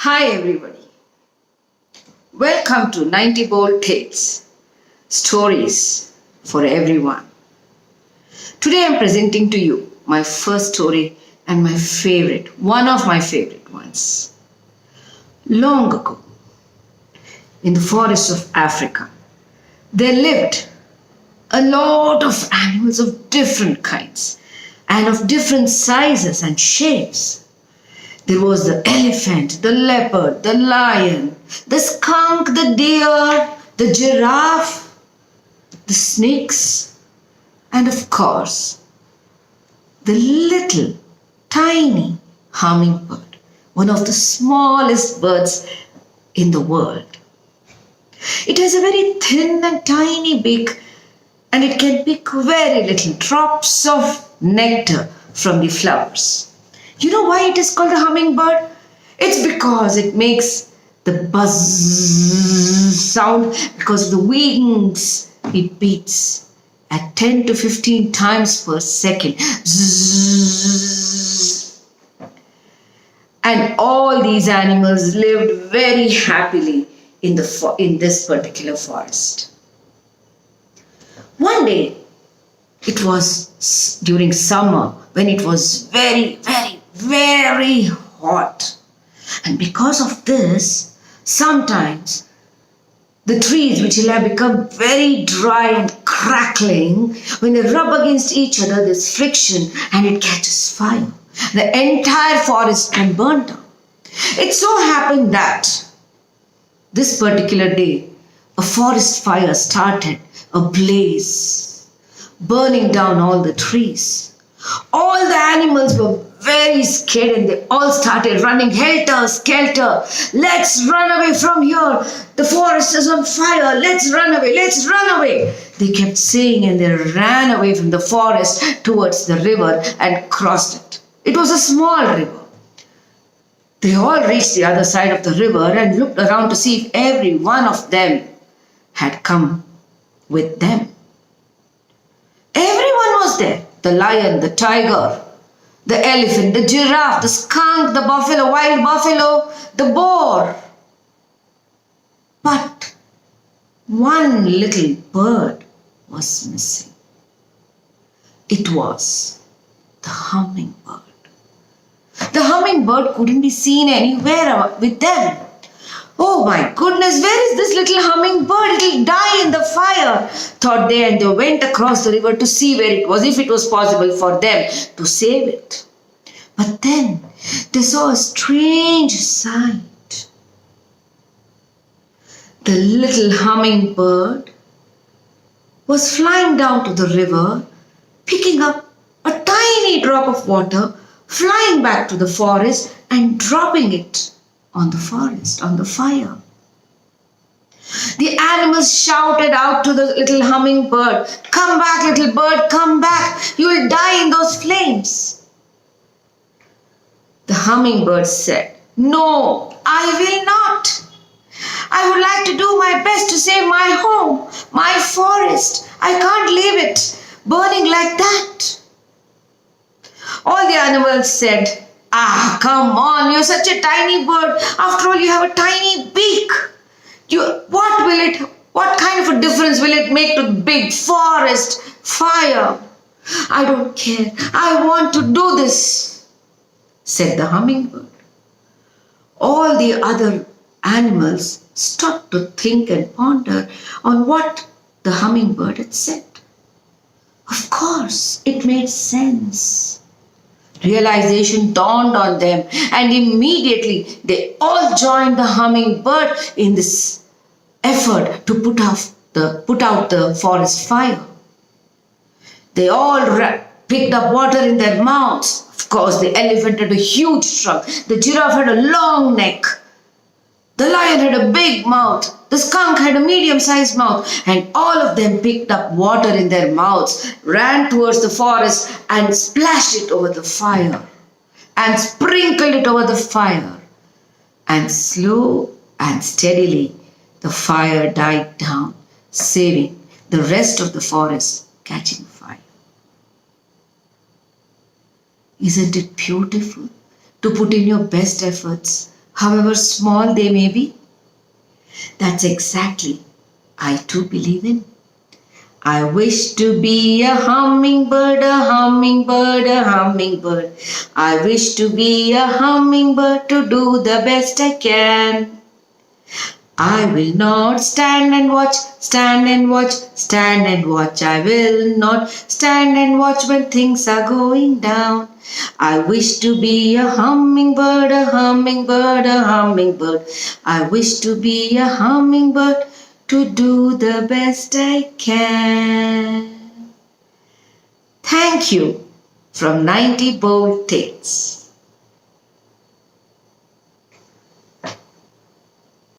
Hi everybody. Welcome to 90 Bold Tales, stories for everyone. Today I'm presenting to you my first story and one of my favorite ones. Long ago, in the forests of Africa, there lived a lot of animals of different kinds and of different sizes and shapes. There was the elephant, the leopard, the lion, the skunk, the deer, the giraffe, the snakes, and of course, the little tiny hummingbird, one of the smallest birds in the world. It has a very thin and tiny beak, and it can pick very little drops of nectar from the flowers. You know why it is called a hummingbird? It's because it makes the buzz sound because of the wings it beats at 10 to 15 times per second. Zzz. And all these animals lived very happily in this particular forest. One day, it was during summer when it was very hot. And because of this, sometimes the trees which will have become very dry and crackling, when they rub against each other, there's friction and it catches fire. The entire forest can burn down. It so happened that this particular day, a forest fire started, a blaze, burning down all the trees. All the animals were very scared and they all started running helter-skelter. Let's run away from here. The forest is on fire. Let's run away. Let's run away. They kept saying and they ran away from the forest towards the river and crossed it. It was a small river. They all reached the other side of the river and looked around to see if every one of them had come with them. Everyone was there. The lion, the tiger, the elephant, the giraffe, the skunk, the buffalo, wild buffalo, the boar. But one little bird was missing. It was the hummingbird. The hummingbird couldn't be seen anywhere with them. Oh my goodness, where is this little hummingbird? It'll die in the fire, thought they, and they went across the river to see where it was, if it was possible for them to save it. But then they saw a strange sight. The little hummingbird was flying down to the river, picking up a tiny drop of water, flying back to the forest and dropping it on the forest, on the fire. The animals shouted out to the little hummingbird, "Come back, little bird, come back. You will die in those flames." The hummingbird said, "No, I will not. I would like to do my best to save my home, my forest. I can't leave it burning like that." All the animals said, "Come on, you're such a tiny bird. After all, you have a tiny beak. What kind of a difference will it make to the big forest fire? I don't care. I want to do this," said the hummingbird. All the other animals stopped to think and ponder on what the hummingbird had said. Of course, it made sense. Realization dawned on them, and immediately they all joined the hummingbird in this effort to put out the forest fire. They all picked up water in their mouths. Of course, the elephant had a huge trunk, the giraffe had a long neck, the lion had a big mouth, the skunk had a medium-sized mouth, and all of them picked up water in their mouths, ran towards the forest and splashed it over the fire and sprinkled it over the fire. And slow and steadily, the fire died down, saving the rest of the forest catching fire. Isn't it beautiful to put in your best efforts, however small they may be. That's exactly I too believe in. I wish to be a hummingbird, a hummingbird, a hummingbird. I wish to be a hummingbird to do the best I can. I will not stand and watch, stand and watch, stand and watch. I will not stand and watch when things are going down. I wish to be a hummingbird, a hummingbird, a hummingbird. I wish to be a hummingbird to do the best I can. Thank you from 90 Bold Tales.